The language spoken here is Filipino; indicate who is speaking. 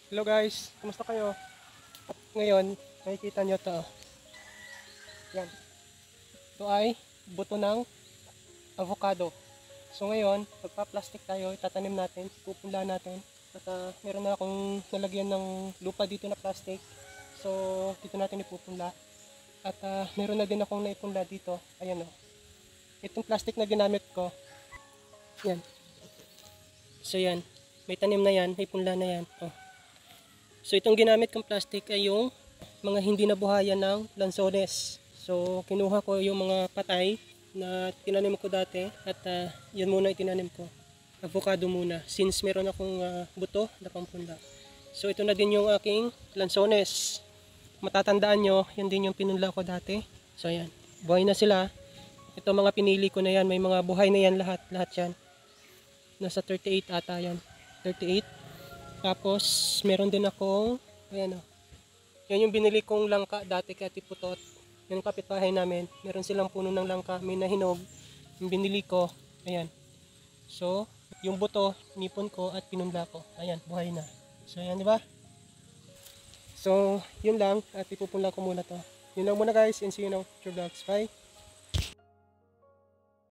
Speaker 1: Hello guys, kumusta kayo? Ngayon, makikita nyo to. Yan. Ito ay buto ng avocado. So ngayon, pagpa-plastic tayo, itatanim natin, pupunla natin. At meron na akong nalagyan ng lupa dito na plastic. So dito natin ipupunla. At meron na din akong naipunla dito. Ayan o. Itong plastic na ginamit ko. Yan. So yan. May tanim na yan, may punla na yan. Oh. So itong ginamit kong plastic ay yung mga hindi nabuhayan ng lansones. So kinuha ko yung mga patay na tinanim ko dati at yan muna itinanim ko. Avocado muna since meron akong buto na pampunda. So ito na din yung aking lansones. Matatandaan nyo, yan din yung pinunla ko dati. So yan, buhay na sila. Ito mga pinili ko na yan, may mga buhay na yan lahat yan. Nasa 38 ata yan. 38. Tapos, meron din akong, ayan o. Yan yung binili kong langka dati kay Ate Putot. Yung kapitbahay namin. Meron silang puno ng langka. May nahinog. Yung binili ko, ayan. So, yung buto, nipon ko at pinunla ko. Ayan, buhay na. So, ayan, di ba? So, yun lang. At ipupunla ko muna to. Yun lang muna guys. And see you now. Future Vlogs. Bye!